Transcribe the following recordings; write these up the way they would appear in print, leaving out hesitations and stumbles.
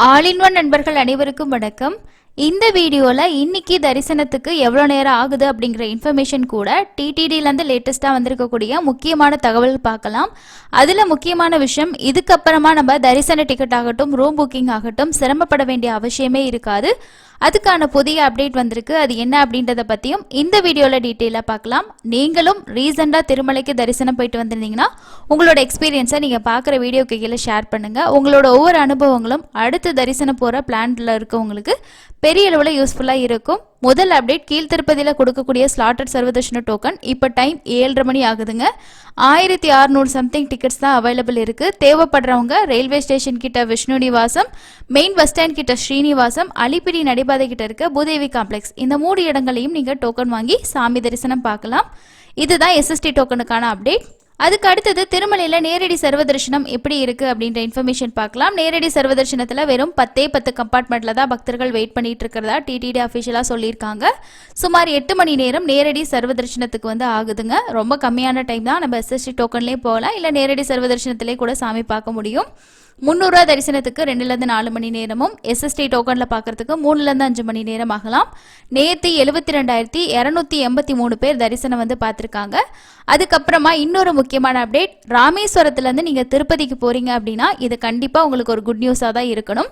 All in one நண்பர்கள் அனைவருக்கும் வணக்கம். இந்த வீடியோல இன்னைக்கு தரிசனத்துக்கு எவ்வளோ நேரம் ஆகுது அப்படிங்கிற இன்ஃபர்மேஷன் கூட டிடிடிலேருந்து லேட்டஸ்ட்டாக வந்திருக்கக்கூடிய முக்கியமான தகவல் பார்க்கலாம். அதில் முக்கியமான விஷயம், இதுக்கப்புறமா நம்ம தரிசன டிக்கெட் ஆகட்டும் ரூம் புக்கிங் ஆகட்டும் சிரமப்பட வேண்டிய அவசியமே இருக்காது. அதுக்கான புதிய அப்டேட் வந்திருக்கு. அது என்ன அப்படின்றத பற்றியும் இந்த வீடியோவில் டீட்டெயிலாக பார்க்கலாம். நீங்களும் ரீசெண்டாக திருமலைக்கு தரிசனம் போயிட்டு வந்திருந்தீங்கன்னா உங்களோட எக்ஸ்பீரியன்ஸை நீங்கள் பார்க்குற வீடியோக்கு கீழே ஷேர் பண்ணுங்கள். உங்களோட ஒவ்வொரு அனுபவங்களும் அடுத்து தரிசனம் போகிற பிளான்ல இருக்கவங்களுக்கு பெரிய அளவில் யூஸ்ஃபுல்லாக இருக்கும். முதல் அப்டேட், கீழ்த்திருப்பதியில் கொடுக்கக்கூடிய ஸ்லாட்டட் சர்வதர்ஷன டோக்கன் இப்போ டைம் 7:30 மணி ஆகுதுங்க. 1600 சம்திங் டிக்கெட்ஸ் தான் அவைலபிள் இருக்குது. தேவைப்படுறவங்க ரயில்வே ஸ்டேஷன் கிட்ட Vishnu Nivasam, main bus stand கிட்ட ஸ்ரீனிவாசம், அலிப்பிரி நடைபாதை கிட்ட இருக்க பூதேவி காம்ப்ளெக்ஸ், இந்த 3 இடங்களையும் நீங்கள் டோக்கன் வாங்கி சாமி தரிசனம் பார்க்கலாம். இதுதான் எஸ்எஸ்டி டோக்கனுக்கான அப்டேட். அதுக்கு அடுத்தது, திருமலையில் நேரடி சர்வதர்ஷனம் எப்படி இருக்குது அப்படின்ற இன்ஃபர்மேஷன் பார்க்கலாம். நேரடி சர்வதர்ஷனத்தில் வெறும் 10 கம்பார்ட்மெண்ட்டில் தான் பக்தர்கள் வெயிட் பண்ணிட்டு இருக்கிறதா டிடிடி அஃபிஷியலாக சொல்லியிருக்காங்க. சுமார் 8 மணி நேரம் நேரடி சர்வதர்ஷனத்துக்கு ஆகுதுங்க. ரொம்ப கம்மியான டைம் தான். நம்ம எஸ்எஸ்டி டோக்கன்லேயே போகலாம், இல்லை நேரடி சர்வதர்ஷனத்திலே கூட சாமி பார்க்க முடியும். 300 ரூபா தரிசனத்துக்கு 2லேருந்து 4 மணி நேரமும், எஸ்எஸ்டி டோக்கனில் பார்க்கறதுக்கு 3லேருந்து 5 மணி நேரம் ஆகலாம். நேற்று 72,283 பேர் தரிசனம் பார்த்துருக்காங்க. அதுக்கப்புறமா இன்னொரு முக்கியமான அப்டேட், ராமேஸ்வரத்துலேருந்து நீங்கள் திருப்பதிக்கு போகிறீங்க அப்படின்னா இது கண்டிப்பாக உங்களுக்கு ஒரு குட் நியூஸாக தான் இருக்கணும்.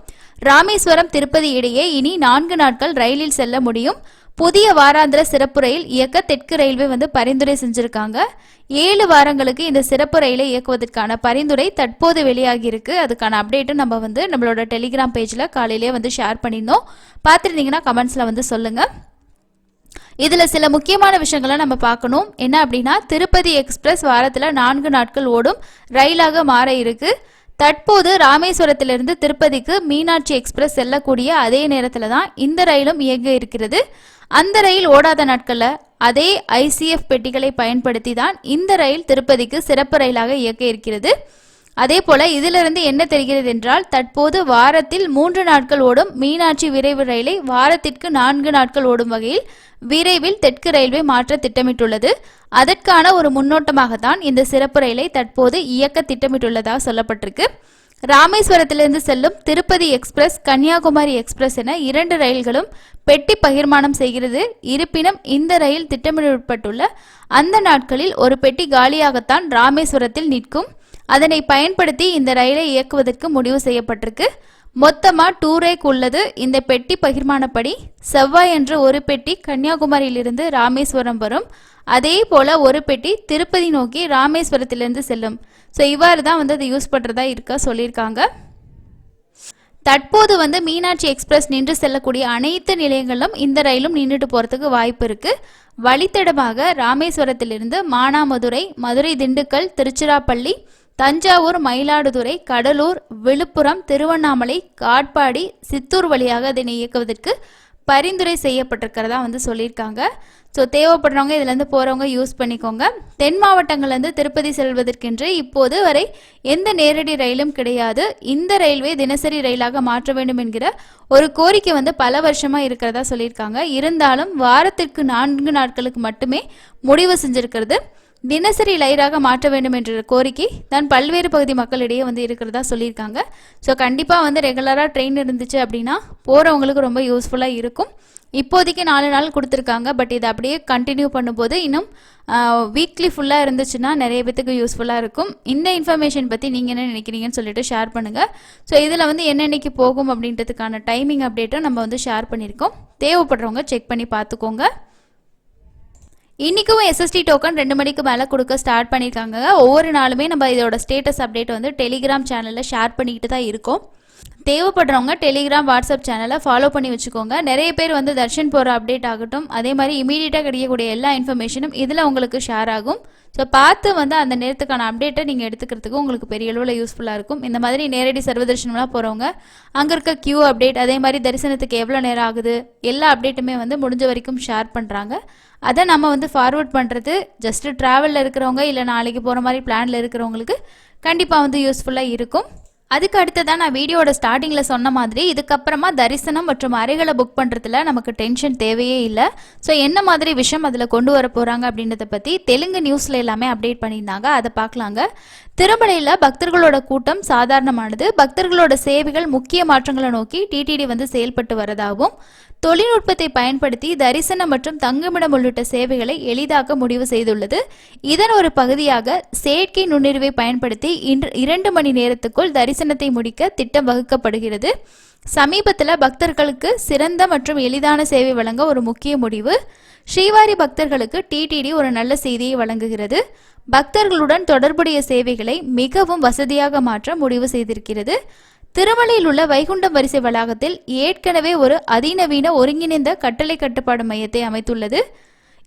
ராமேஸ்வரம் திருப்பதி இடையே இனி 4 நாட்கள் ரயிலில் செல்ல முடியும். புதிய வாராந்திர சிறப்பு ரயில் இயக்க தெற்கு ரயில்வே பரிந்துரை செஞ்சுருக்காங்க. 7 வாரங்களுக்கு இந்த சிறப்பு ரயிலை இயக்குவதற்கான பரிந்துரை தற்போது வெளியாகி இருக்கு. அதுக்கான அப்டேட்டும் நம்ம நம்மளோட டெலிகிராம் பேஜில் காலையிலேயே ஷேர் பண்ணியிருந்தோம். பார்த்துருந்தீங்கன்னா கமெண்ட்ஸில் சொல்லுங்கள். இதில் சில முக்கியமான விஷயங்களை நம்ம பார்க்கணும். என்ன அப்படின்னா, திருப்பதி எக்ஸ்பிரஸ் வாரத்தில் 4 நாட்கள் ஓடும் ரயிலாக மாற இருக்கு. தற்போது ராமேஸ்வரத்திலிருந்து திருப்பதிக்கு மீனாட்சி எக்ஸ்பிரஸ் செல்லக்கூடிய அதே நேரத்தில் தான் இந்த ரயிலும் இயங்க இருக்கிறது. அந்த ரயில் ஓடாத நாட்களில் அதே ஐசிஎஃப் பெட்டிகளை பயன்படுத்தி தான் இந்த ரயில் திருப்பதிக்கு சிறப்பு ரயிலாக இயக்க இருக்கிறது. அதே போல இதிலிருந்து என்ன தெரிகிறது என்றால், தற்போது வாரத்தில் 3 நாட்கள் ஓடும் மீனாட்சி விரைவு ரயிலை வாரத்திற்கு 4 நாட்கள் ஓடும் வகையில் விரைவில் தெற்கு ரயில்வே மாற்ற திட்டமிட்டுள்ளது. அதற்கான ஒரு முன்னோட்டமாகத்தான் இந்த சிறப்பு ரயிலை தற்போது இயக்க திட்டமிட்டுள்ளதாக சொல்லப்பட்டிருக்கு. ராமேஸ்வரத்திலிருந்து செல்லும் திருப்பதி எக்ஸ்பிரஸ், கன்னியாகுமரி எக்ஸ்பிரஸ் என 2 ரயில்களும் பெட்டி பகிர்மானம் செய்கிறது. இருப்பினும் இந்த ரயில் திட்டமிடப்பட்டுள்ள அந்த நாட்களில் ஒரு பெட்டி காலியாகத்தான் ராமேஸ்வரத்தில் நிற்கும். அதனை பயன்படுத்தி இந்த ரயிலை இயக்குவதற்கு முடிவு செய்யப்பட்டிருக்கு. மொத்தமாக 2 ரேக் உள்ளது. இந்த பெட்டி பகிர்மானப்படி செவ்வாய் என்று ஒரு பெட்டி கன்னியாகுமரியிலிருந்து ராமேஸ்வரம் வரும். அதே போல ஒரு பெட்டி திருப்பதி நோக்கி ராமேஸ்வரத்திலிருந்து செல்லும். ஸோ இவ்வாறு தான் அதை யூஸ் பண்ணுறதா சொல்லியிருக்காங்க. தற்போது மீனாட்சி எக்ஸ்பிரஸ் நின்று செல்லக்கூடிய அனைத்து நிலையங்களும் இந்த ரயிலும் நின்றுட்டு போகிறதுக்கு வாய்ப்பு இருக்கு. வழித்தடமாக ராமேஸ்வரத்திலிருந்து மானாமதுரை, மதுரை, திண்டுக்கல், திருச்சிராப்பள்ளி, தஞ்சாவூர், மயிலாடுதுறை, கடலூர், விழுப்புரம், திருவண்ணாமலை, காட்பாடி, சித்தூர் வழியாக அதனை இயக்குவதற்கு பரிந்துரை செய்யப்பட்டிருக்கிறதா சொல்லியிருக்காங்க. ஸோ தேவைப்படுறவங்க இதுலேருந்து போகிறவங்க யூஸ் பண்ணிக்கோங்க. தென் மாவட்டங்கள்லேருந்து திருப்பதி செல்வதற்கென்று இப்போது வரை எந்த நேரடி ரயிலும் கிடையாது. இந்த ரயில்வே தினசரி ரயிலாக மாற்ற வேண்டும் என்கிற ஒரு கோரிக்கை பல வருஷமாக இருக்கிறதா சொல்லியிருக்காங்க. இருந்தாலும் வாரத்திற்கு 4 நாட்களுக்கு மட்டுமே முடிவு செஞ்சிருக்கிறது. தினசரி ரயிலாக மாற்ற வேண்டும் என்ற கோரிக்கை தான் பல்வேறு பகுதி மக்களிடையே இருக்கிறதா சொல்லியிருக்காங்க. ஸோ கண்டிப்பாக ரெகுலராக ட்ரெயின் இருந்துச்சு அப்படின்னா போகிறவங்களுக்கு ரொம்ப யூஸ்ஃபுல்லாக இருக்கும். இப்போதைக்கு 4 நாள் கொடுத்துருக்காங்க. பட் இதை அப்படியே கண்டினியூ பண்ணும்போது இன்னும் வீக்லி ஃபுல்லாக இருந்துச்சுன்னா நிறைய பேத்துக்கு யூஸ்ஃபுல்லாக இருக்கும். இந்த இன்ஃபர்மேஷன் பற்றி நீங்கள் என்ன நினைக்கிறீங்கன்னு சொல்லிட்டு ஷேர் பண்ணுங்கள். ஸோ இதில் என்னென்னைக்கு போகும் அப்படின்றதுக்கான டைமிங் அப்டேட்டும் நம்ம ஷேர் பண்ணியிருக்கோம். தேவைப்படுறவங்க செக் பண்ணி பார்த்துக்கோங்க. இன்றைக்கும் எஸ்எஸ்டி டோக்கன் 2 மணிக்கு மேலே கொடுக்க ஸ்டார்ட் பண்ணியிருக்காங்க. ஒவ்வொரு நாளுமே நம்ம இதோட ஸ்டேட்டஸ் அப்டேட் டெலிகிராம் சேனலில் ஷேர் பண்ணிக்கிட்டு தான் இருக்கோம். தேவைப்படுறவங்க டெலிகிராம், வாட்ஸ்அப் சேனலை ஃபாலோ பண்ணி வச்சுக்கோங்க. நிறைய பேர் தர்ஷன் போகிற அப்டேட் ஆகட்டும், அதே மாதிரி இமீடியட்டாக கிடைக்கக்கூடிய எல்லா இன்ஃபர்மேஷனும் இதில் உங்களுக்கு ஷேர் ஆகும். ஸோ பார்த்து அந்த நேரத்துக்கான அப்டேட்டை நீங்கள் எடுத்துக்கிறதுக்கு உங்களுக்கு பெரிய அளவில் யூஸ்ஃபுல்லாக இருக்கும். இந்த மாதிரி நேரடி சர்வதர்ஷனம்லாம் போகிறவங்க அங்கே இருக்க கியூ அப்டேட், அதே மாதிரி தரிசனத்துக்கு எவ்வளோ நேரம் ஆகுது, எல்லா அப்டேட்டுமே முடிஞ்ச வரைக்கும் ஷேர் பண்ணுறாங்க. அதை நம்ம ஃபார்வர்ட் பண்ணுறது ஜஸ்ட்டு ட்ராவலில் இருக்கிறவங்க இல்லை நாளைக்கு போகிற மாதிரி பிளானில் இருக்கிறவங்களுக்கு கண்டிப்பாக யூஸ்ஃபுல்லாக இருக்கும். அதுக்கு அடுத்ததான் நான் வீடியோட ஸ்டார்டிங்கில் சொன்ன மாதிரி இதுக்கப்புறமா தரிசனம் மற்றும் அறைகளை புக் பண்ணுறதுல நமக்கு டென்ஷன் தேவையே இல்லை. ஸோ என்ன மாதிரி விஷயம் அதில் கொண்டு வர போகிறாங்க அப்படின்றத பற்றி தெலுங்கு நியூஸில் எல்லாமே அப்டேட் பண்ணியிருந்தாங்க, அதை பார்க்கலாங்க. திருமலையில் பக்தர்களோட கூட்டம் சாதாரணமானது. பக்தர்களோட சேவைகள் முக்கிய மாற்றங்களை நோக்கி டிடிடி வந்து செயல்பட்டு வரதாகவும் தொழில்நுட்பத்தை பயன்படுத்தி தரிசனம் மற்றும் தங்குமிடம் உள்ளிட்ட சேவைகளை எளிதாக்க முடிவு செய்துள்ளது. இதன் ஒரு பகுதியாக செயற்கை நுண்ணறிவை பயன்படுத்தி 2 மணி நேரத்துக்குள் தரிசனத்தை முடிக்க திட்டம் வகுக்கப்படுகிறது. சமீபத்தில் பக்தர்களுக்கு சிறந்த மற்றும் எளிதான சேவை வழங்க ஒரு முக்கிய முடிவு. ஸ்ரீவாரி பக்தர்களுக்கு டிடிடி ஒரு நல்ல செய்தியை வழங்குகிறது. பக்தர்களுடன் தொடர்புடைய சேவைகளை மிகவும் வசதியாக மாற்ற முடிவு செய்திருக்கிறது. திருமலையில் உள்ள வைகுண்டம் வரிசை வளாகத்தில் ஏற்கனவே ஒரு அதிநவீன ஒருங்கிணைந்த கட்டளை கட்டுப்பாடு மையத்தை அமைத்துள்ளது.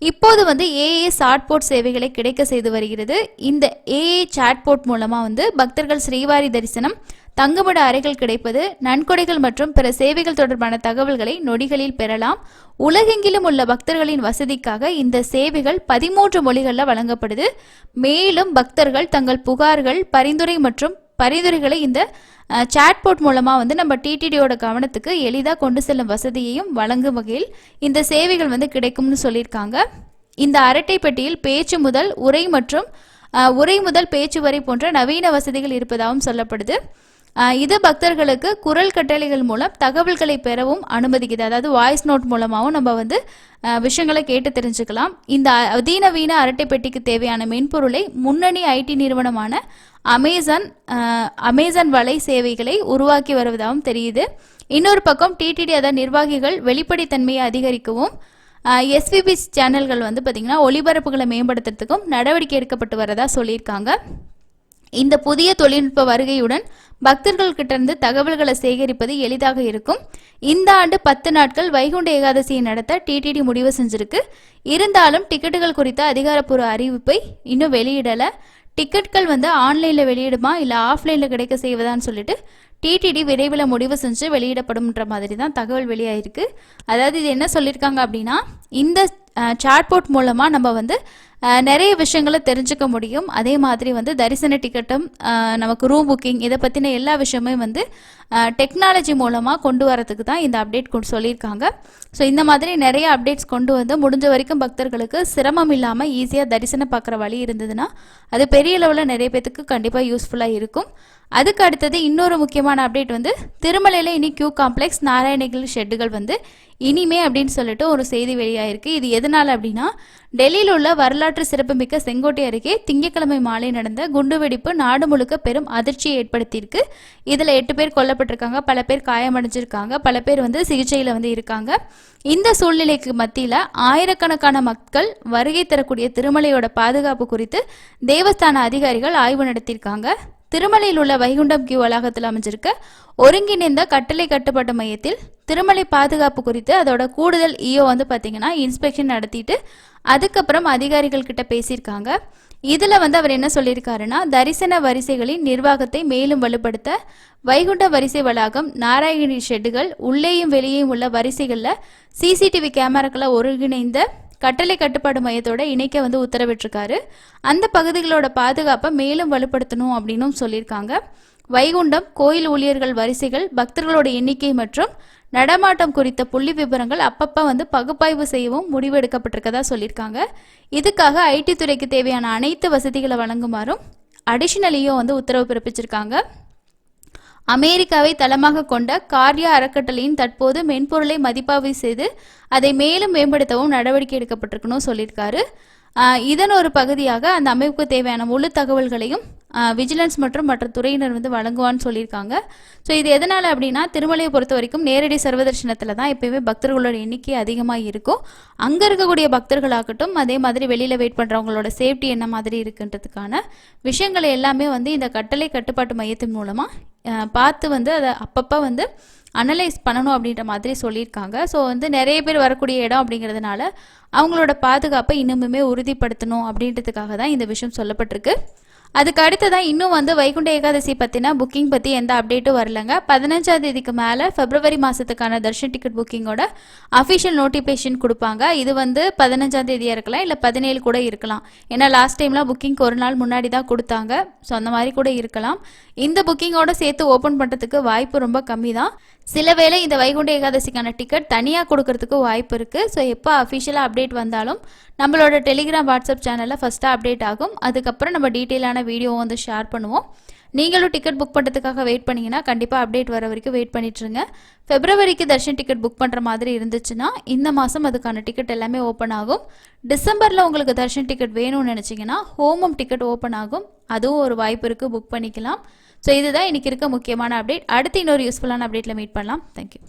இப்போது வந்து ஏஏ சாட்போர்ட் சேவைகளை கிடைக்க செய்து வருகிறது. இந்த ஏஏ சாட்போர்ட் மூலமா வந்து பக்தர்கள் ஸ்ரீவாரி தரிசனம், தங்குமிட அறைகள் கிடைப்பது, நன்கொடைகள் மற்றும் பிற சேவைகள் தொடர்பான தகவல்களை நொடிகளில் பெறலாம். உலகெங்கிலும் உள்ள பக்தர்களின் வசதிக்காக இந்த சேவைகள் 13 மொழிகளில் வழங்கப்படுது. மேலும் பக்தர்கள் தங்கள் புகார்கள், பரிந்துரைகளை இந்த சாட்போர்ட் மூலமாக வந்து நம்ம டிடிடியோட கவனத்துக்கு எளிதாக கொண்டு செல்லும் வசதியையும் வழங்கும் வகையில் இந்த சேவைகள் வந்து கிடைக்கும்னு சொல்லியிருக்காங்க. இந்த அரட்டை பெட்டியில் பேச்சு முதல் உரை முதல் பேச்சு வரை போன்ற நவீன வசதிகள் இருப்பதாகவும் சொல்லப்படுது. இது பக்தர்களுக்கு குரல் கட்டளைகள் மூலம் தகவல்களை பெறவும் அனுமதிக்குது. அதாவது வாய்ஸ் நோட் மூலமாகவும் நம்ம வந்து விஷயங்களை கேட்டு தெரிஞ்சுக்கலாம். இந்த அதிநவீன அரட்டை பெட்டிக்கு தேவையான மென்பொருளை முன்னணி ஐடி நிறுவனமான அமேசான் வலை சேவைகளை உருவாக்கி வருவதாகவும் தெரியுது. இன்னொரு பக்கம் டிடிடி அதன் நிர்வாகிகள் வெளிப்படைத்தன்மையை அதிகரிக்கவும் எஸ்விபி சேனல்கள் வந்து பார்த்திங்கன்னா ஒளிபரப்புகளை மேம்படுத்துறதுக்கும் நடவடிக்கை எடுக்கப்பட்டு வரதா சொல்லியிருக்காங்க. இந்த புதிய தொழில்நுட்ப வருகையுடன் பக்தர்கள் கிட்ட இருந்து தகவல்களை சேகரிப்பது எளிதாக இருக்கும். இந்த ஆண்டு 10 நாட்கள் வைகுண்ட ஏகாதசியை நடத்த டிடிடி முடிவு செஞ்சிருக்கு. இருந்தாலும் டிக்கெட்டுகள் குறித்த அதிகாரப்பூர்வ அறிவிப்பை இன்னும் வெளியிடலை. டிக்கெட்கள் வந்து ஆன்லைனில் வெளியிடுமா இல்லை ஆஃப்லைனில் கிடைக்க செய்வதான்னு சொல்லிட்டு டிடிடி விரைவில் முடிவு செஞ்சு வெளியிடப்படும்ன்ற மாதிரி தான் தகவல் வெளியாயிருக்கு. அதாவது இது என்ன சொல்லியிருக்காங்க அப்படின்னா, இந்த சாட்போர்ட் மூலமாக நம்ம வந்து நிறைய விஷயங்களை தெரிஞ்சுக்க முடியும். அதே மாதிரி வந்து தரிசன டிக்கெட்டும் நமக்கு ரூம் புக்கிங் இதை பற்றின எல்லா விஷயமே வந்து டெக்னாலஜி மூலமாக கொண்டு வரதுக்கு தான் இந்த அப்டேட் சொல்லியிருக்காங்க. ஸோ இந்த மாதிரி நிறைய அப்டேட்ஸ் கொண்டு வந்து முடிஞ்ச வரைக்கும் பக்தர்களுக்கு சிரமம் இல்லாமல் ஈஸியாக தரிசனம் பார்க்குற வழி இருந்ததுன்னா அது பெரிய லெவலில் நிறைய பேத்துக்கு கண்டிப்பாக யூஸ்ஃபுல்லாக இருக்கும். அதுக்கு அடுத்தது இன்னொரு முக்கியமான அப்டேட் வந்து திருமலையில் இனி கியூ காம்ப்ளெக்ஸ், நாராயணகிரி ஷெட்டுகள் வந்து இனிமே அப்படின்னு சொல்லிட்டு ஒரு செய்தி வெளியாயிருக்கு. இது எதனால் அப்படின்னா, டெல்லியில் உள்ள வரலாற்று சிறப்புமிக்க செங்கோட்டை அருகே திங்கட்கிழமை மாலை நடந்த குண்டுவெடிப்பு நாடு முழுக்க பெரும் அதிர்ச்சியை ஏற்படுத்தியிருக்கு. இதில் 8 பேர் கொல்லப்பட்டிருக்காங்க, பல பேர் காயமடைஞ்சிருக்காங்க, பல பேர் வந்து சிகிச்சையில் வந்து இருக்காங்க. இந்த சூழ்நிலைக்கு மத்தியில் ஆயிரக்கணக்கான மக்கள் வருகை தரக்கூடிய திருமலையோட பாதுகாப்பு குறித்து தேவஸ்தான அதிகாரிகள் ஆய்வு நடத்தியிருக்காங்க. திருமலையில் உள்ள வைகுண்டம் கியூ வளாகத்தில் அமைஞ்சிருக்க ஒருங்கிணைந்த கட்டளை கட்டுப்பாட்டு மையத்தில் திருமலை பாதுகாப்பு குறித்து அதோட கூடுதல் இஓ வந்து பார்த்தீங்கன்னா இன்ஸ்பெக்ஷன் நடத்திட்டு அதுக்கப்புறம் அதிகாரிகள் கிட்ட பேசியிருக்காங்க. இதில் வந்து அவர் என்ன சொல்லியிருக்காருன்னா, தரிசன வரிசைகளின் நிர்வாகத்தை மேலும் வலுப்படுத்த வைகுண்ட வரிசை வளாகம், நாராயணி ஷெட்டுகள், உள்ளேயும் வெளியேயும் உள்ள வரிசைகளில் சிசிடிவி கேமராக்களை ஒருங்கிணைந்த கட்டளை கட்டுப்பாடு மையத்தோட இணைக்க வந்து உத்தரவிட்டிருக்காரு. அந்த பகுதிகளோட பாதுகாப்பை மேலும் வலுப்படுத்தணும் அப்படின்னும் சொல்லியிருக்காங்க. வைகுண்டம் கோயில் ஊழியர்கள் வரிசைகள், பக்தர்களோட எண்ணிக்கை மற்றும் நடமாட்டம் குறித்த புள்ளி விவரங்கள் அப்பப்போ வந்து பகுப்பாய்வு செய்யவும் முடிவு எடுக்கப்பட்டிருக்கதா சொல்லியிருக்காங்க. இதுக்காக ஐடி துறைக்கு தேவையான அனைத்து வசதிகளை வழங்குமாறும் அடிஷனலியும் வந்து உத்தரவு பிறப்பிச்சிருக்காங்க. அமெரிக்காவை தளமாக கொண்ட கார்யா அறக்கட்டளையின் தற்போது மென்பொருளை மதிப்பாய்வு செய்து அதை மேலும் மேம்படுத்தவும் நடவடிக்கை எடுக்கப்பட்டிருக்கணும் சொல்லியிருக்காரு. இதன் ஒரு பகுதியாக அந்த அமைப்புக்கு தேவையான முழு தகவல்களையும் விஜிலன்ஸ் மற்றும் மற்ற துறையினர் வந்து வழங்குவான்னு சொல்லியிருக்காங்க. ஸோ இது எதனால் அப்படின்னா, திருமலையை பொறுத்த வரைக்கும் நேரடி சர்வதர்ஷனத்தில் தான் எப்பயுமே பக்தர்களோட எண்ணிக்கை அதிகமாக இருக்கும். அங்கே இருக்கக்கூடிய பக்தர்களாகட்டும், அதே மாதிரி வெளியில் வெயிட் பண்ணுறவங்களோட சேஃப்டி என்ன மாதிரி இருக்குன்றதுக்கான விஷயங்களை எல்லாமே வந்து இந்த கட்டளை கட்டுப்பாட்டு மையத்தின் மூலமாக பார்த்து வந்து அதை அப்பப்போ வந்து அனலைஸ் பண்ணணும் அப்படின்ற மாதிரி சொல்லியிருக்காங்க. ஸோ வந்து நிறைய பேர் வரக்கூடிய இடம் அப்படிங்கிறதுனால அவங்களோட பாதுகாப்பை இன்னுமே உறுதிப்படுத்தணும் அப்படின்றதுக்காக தான் இந்த விஷயம் சொல்லப்பட்டிருக்கு. அதுக்கு அடுத்ததான் இன்னும் வந்து வைகுண்ட ஏகாதசி பற்றின புக்கிங் பற்றி எந்த அப்டேட்டும் வரலங்க. 15ஆம் தேதிக்கு மேலே பிப்ரவரி மாதத்துக்கான தர்ஷன் டிக்கெட் புக்கிங்கோட அஃபிஷியல் நோட்டிஃபிகேஷன் கொடுப்பாங்க. இது வந்து 15ஆம் தேதியாக இருக்கலாம், இல்லை 17 கூட இருக்கலாம். ஏன்னா லாஸ்ட் டைம்லாம் புக்கிங்க்கு ஒரு நாள் முன்னாடி தான் கொடுத்தாங்க. ஸோ அந்த மாதிரி கூட இருக்கலாம். இந்த புக்கிங்கோட சேர்த்து ஓப்பன் பண்ணுறதுக்கு வாய்ப்பு ரொம்ப கம்மி தான். சில வேளை இந்த வைகுண்ட ஏகாதசிக்கான டிக்கெட் தனியாக கொடுக்கறதுக்கு வாய்ப்பு இருக்குது. ஸோ எப்போ அஃபிஷியலாக அப்டேட் வந்தாலும் நம்மளோட டெலிகிராம் வாட்ஸ்அப் சேனலில் ஃபஸ்ட்டாக அப்டேட் ஆகும். அதுக்கப்புறம் நம்ம டீட்டெயிலான வீடியோ வந்து ஷேர் பண்ணுவோம். நீங்களும் டிக்கெட் புக் பண்ணுறதுக்காக வெயிட் பண்ணிங்கன்னா கண்டிப்பாக அப்டேட் வர வரைக்கும் வெயிட் பண்ணிட்டுருங்க. பிப்ரவரிக்கு தர்ஷன் டிக்கெட் புக் பண்ணுற மாதிரி இருந்துச்சுன்னா இந்த மாதம் அதுக்கான டிக்கெட் எல்லாமே ஓப்பன் ஆகும். டிசம்பரில் உங்களுக்கு தர்ஷன் டிக்கெட் வேணும்னு நினச்சிங்கன்னா ஹோமம் டிக்கெட் ஓப்பன் ஆகும். அதுவும் ஒரு வாய்ப்பு இருக்குது, புக் பண்ணிக்கலாம். ஸோ இதுதான் இன்றைக்கி இருக்க முக்கியமான அப்டேட். அடுத்து இன்னொரு யூஸ்ஃபுல்லான அப்டேட்டில் மீட் பண்ணலாம். தேங்க்யூ.